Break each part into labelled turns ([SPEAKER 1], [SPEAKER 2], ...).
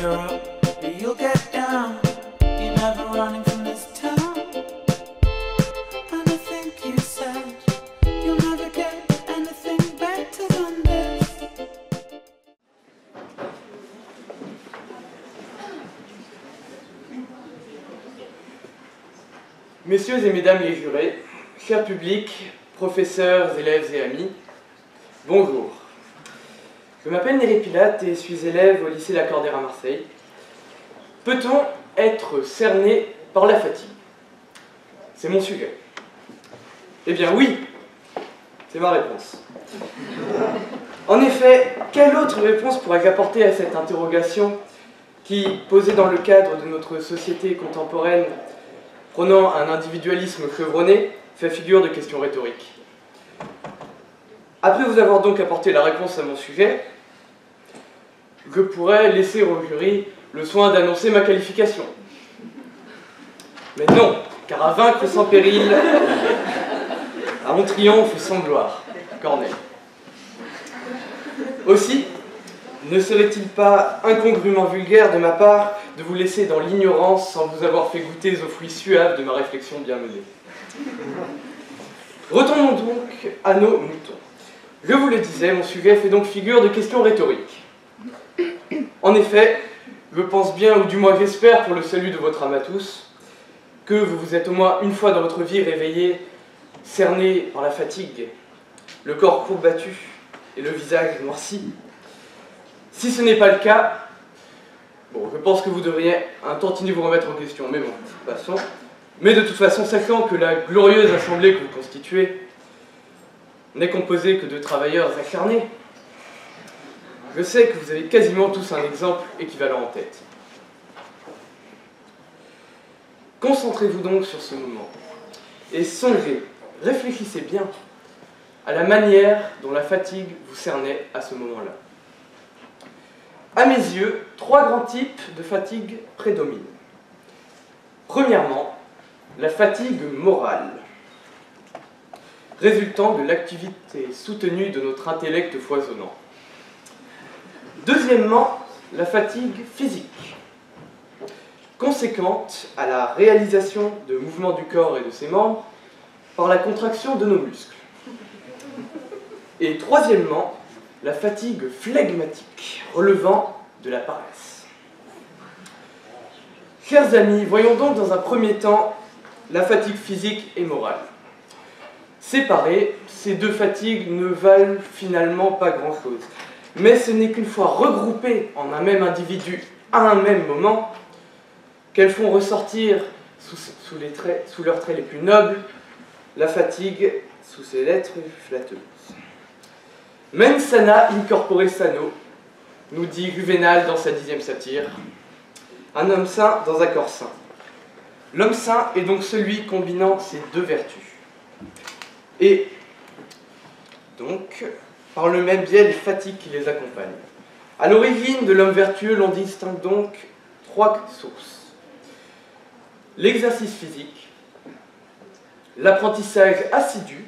[SPEAKER 1] you're up, you'll get down. You're never running from this town. And I think you said you'll never get anything better than this.
[SPEAKER 2] Messieurs et mesdames les jurés, chers publics, professeurs, élèves et amis, bonjour. Je m'appelle Néry Pilate et suis élève au lycée Lacordaire à Marseille. Peut-on être cerné par la fatigue? C'est mon sujet. Eh bien oui, c'est ma réponse. En effet, quelle autre réponse pourrais-je apporter à cette interrogation qui, posée dans le cadre de notre société contemporaine, prônant un individualisme chevronné, fait figure de question rhétorique? Après vous avoir donc apporté la réponse à mon sujet, je pourrais laisser au jury le soin d'annoncer ma qualification. Mais non, car à vaincre sans péril, à mon triomphe sans gloire. Corneille. Aussi, ne serait-il pas incongrument vulgaire de ma part de vous laisser dans l'ignorance sans vous avoir fait goûter aux fruits suaves de ma réflexion bien menée? Retournons donc à nos moutons. Je vous le disais, mon sujet fait donc figure de question rhétorique. En effet, je pense bien, ou du moins j'espère pour le salut de votre âme à tous, que vous vous êtes au moins une fois dans votre vie réveillé, cerné par la fatigue, le corps courbattu et le visage noirci. Si ce n'est pas le cas, bon, je pense que vous devriez un tantinet vous remettre en question, mais bon, passons. Mais de toute façon, sachant que la glorieuse assemblée que vous constituez n'est composée que de travailleurs acharnés, je sais que vous avez quasiment tous un exemple équivalent en tête. Concentrez-vous donc sur ce moment et songez, réfléchissez bien à la manière dont la fatigue vous cernait à ce moment-là. À mes yeux, trois grands types de fatigue prédominent. Premièrement, la fatigue morale, résultant de l'activité soutenue de notre intellect foisonnant. Deuxièmement, la fatigue physique, conséquente à la réalisation de mouvements du corps et de ses membres par la contraction de nos muscles. Et troisièmement, la fatigue phlegmatique, relevant de la paresse. Chers amis, voyons donc dans un premier temps la fatigue physique et morale. Séparées, ces deux fatigues ne valent finalement pas grand-chose. Mais ce n'est qu'une fois regroupées en un même individu à un même moment qu'elles font ressortir sous leurs traits les plus nobles la fatigue sous ses lettres flatteuses. Mens sana in corpore sano, nous dit Juvénal dans sa 10e satire, un homme sain dans un corps sain. L'homme sain est donc celui combinant ces deux vertus. Et donc, par le même biais, les fatigues qui les accompagnent. À l'origine de l'homme vertueux, l'on distingue donc trois sources. L'exercice physique, l'apprentissage assidu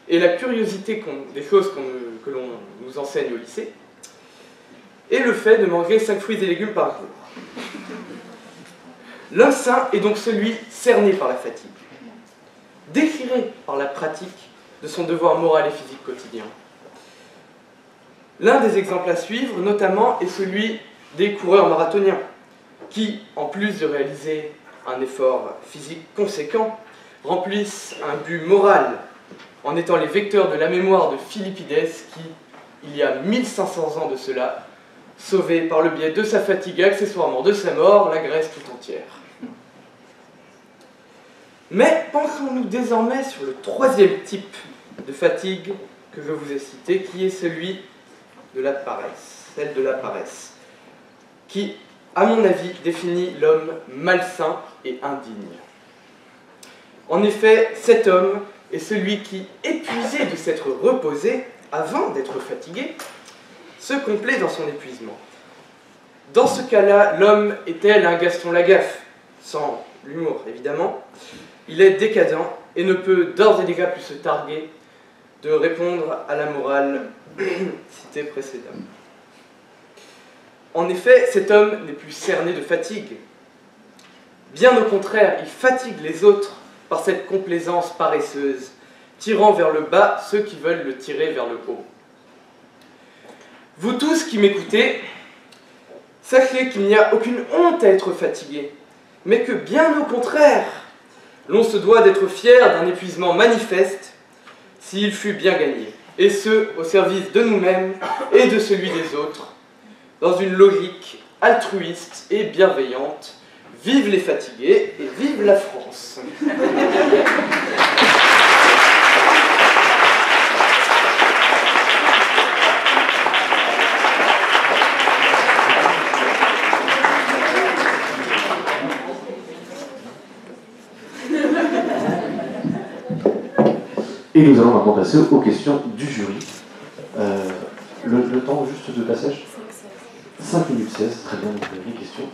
[SPEAKER 2] et la curiosité des choses que l'on nous enseigne au lycée, et le fait de manger 5 fruits et légumes par jour. L'homme sain est donc celui cerné par la fatigue, déchiré par la pratique de son devoir moral et physique quotidien. L'un des exemples à suivre, notamment, est celui des coureurs marathoniens, qui, en plus de réaliser un effort physique conséquent, remplissent un but moral en étant les vecteurs de la mémoire de Philippides qui, il y a 1500 ans de cela, sauvait par le biais de sa fatigue et accessoirement de sa mort la Grèce tout entière. Mais penchons-nous désormais sur le troisième type de fatigue que je vous ai cité, qui est celui de la paresse, celle de la paresse, qui, à mon avis, définit l'homme malsain et indigne. En effet, cet homme est celui qui, épuisé de s'être reposé avant d'être fatigué, se complaît dans son épuisement. Dans ce cas-là, l'homme est tel un Gaston Lagaffe, sans l'humour évidemment. Il est décadent et ne peut d'ores et déjà plus se targuer de répondre à la morale citée précédemment. En effet, cet homme n'est plus cerné de fatigue. Bien au contraire, il fatigue les autres par cette complaisance paresseuse, tirant vers le bas ceux qui veulent le tirer vers le haut. Vous tous qui m'écoutez, sachez qu'il n'y a aucune honte à être fatigué, mais que bien au contraire, l'on se doit d'être fier d'un épuisement manifeste s'il fut bien gagné, et ce, au service de nous-mêmes et de celui des autres, dans une logique altruiste et bienveillante. Vive les fatigués et vive la France!
[SPEAKER 3] Et nous allons maintenant passer aux questions du jury. Le temps juste de passage 5 minutes 16, très bien, donc les questions.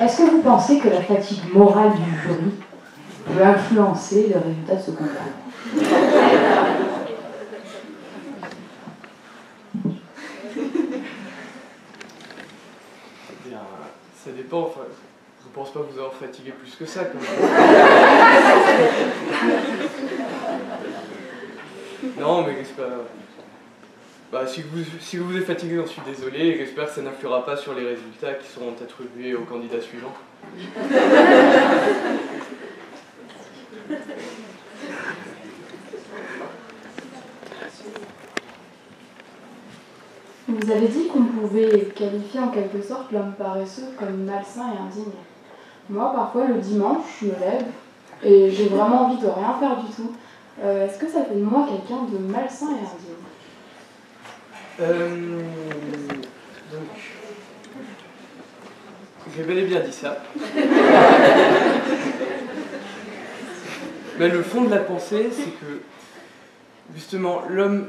[SPEAKER 4] Est-ce que vous pensez que la fatigue morale du jury peut influencer le résultat de ce concours?
[SPEAKER 2] Ça dépend, enfin, je pense pas vous avoir fatigué plus que ça, quand même. Non, mais j'espère... Bah, si vous vous êtes fatigué, j'en suis désolé, et j'espère que ça n'influera pas sur les résultats qui seront attribués aux candidats suivants.
[SPEAKER 4] Vous avez dit qu'on pouvait qualifier en quelque sorte l'homme paresseux comme malsain et indigne. Moi, parfois, le dimanche, je me lève et j'ai vraiment envie de rien faire du tout. Est-ce que ça fait de moi quelqu'un de malsain et indigne?
[SPEAKER 2] Donc, j'ai bel et bien dit ça. Mais le fond de la pensée, c'est que, justement, l'homme,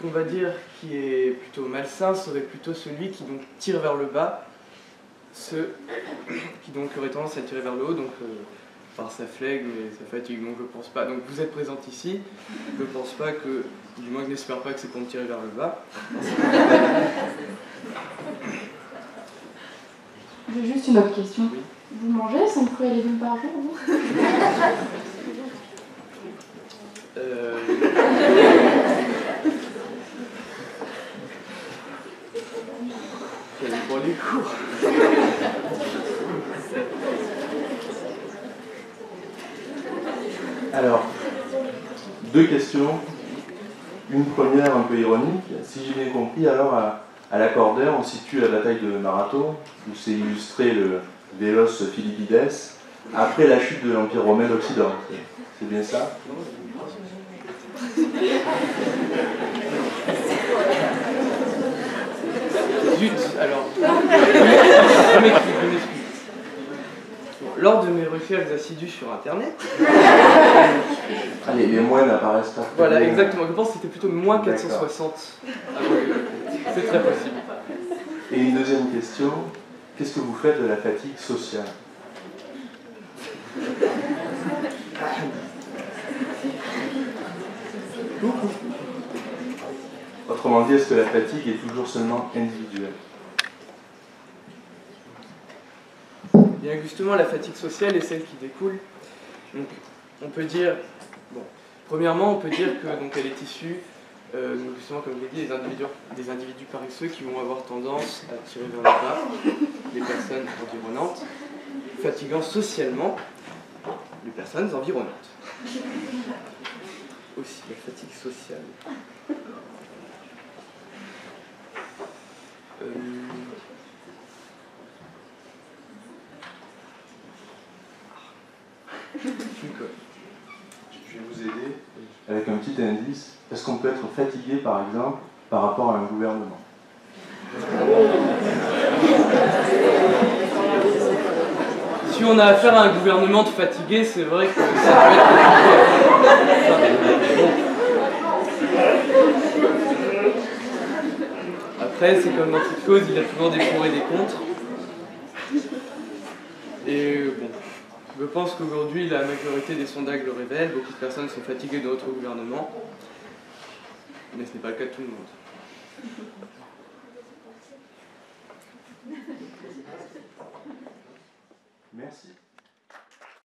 [SPEAKER 2] on va dire, qui est plutôt malsain, serait plutôt celui qui donc tire vers le bas, qui donc aurait tendance à tirer vers le haut, donc par sa flegme et sa fatigue. Donc je pense pas. Donc vous êtes présente ici, je pense pas que, du moins je n'espère pas que c'est pour me tirer vers le bas.
[SPEAKER 4] J'ai juste une autre question.
[SPEAKER 2] Oui.
[SPEAKER 4] Vous mangez 5 fruits et légumes par jour, vous?
[SPEAKER 2] Ça dépend les cours.
[SPEAKER 3] Alors, 2 questions. Une première un peu ironique. Si j'ai bien compris, alors à l'accordéon, on situe la bataille de Marathon, où c'est illustré le Vélos Philippides, après la chute de l'Empire romain d'Occident. C'est bien ça?
[SPEAKER 2] Zut, alors. Je m'excuse. Lors de mes recherches assidues sur Internet.
[SPEAKER 3] Allez, les moines apparaissent pas.
[SPEAKER 2] Voilà, exactement. Je pense que c'était plutôt moins 460. C'est très possible.
[SPEAKER 3] Et une deuxième question, qu'est-ce que vous faites de la fatigue sociale? Autrement dit, est-ce que la fatigue est toujours seulement individuelle?
[SPEAKER 2] Bien justement, la fatigue sociale est celle qui découle. Donc, on peut dire, bon, premièrement, on peut dire que donc elle est issue, justement, comme je l'ai dit, des individus paresseux qui vont avoir tendance à tirer vers le bas les personnes environnantes, fatiguant socialement les personnes environnantes. Aussi, la fatigue sociale.
[SPEAKER 3] Je vais vous aider avec un petit indice. Est-ce qu'on peut être fatigué, par exemple, par rapport à un gouvernement?
[SPEAKER 2] Si on a affaire à un gouvernement de fatigué, c'est vrai que ça peut être... Après, c'est comme dans toute chose, il y a toujours des pour et des contre. Et bon, Je pense qu'aujourd'hui, la majorité des sondages le révèlent, beaucoup de personnes sont fatiguées de notre gouvernement, mais ce n'est pas le cas de tout le monde.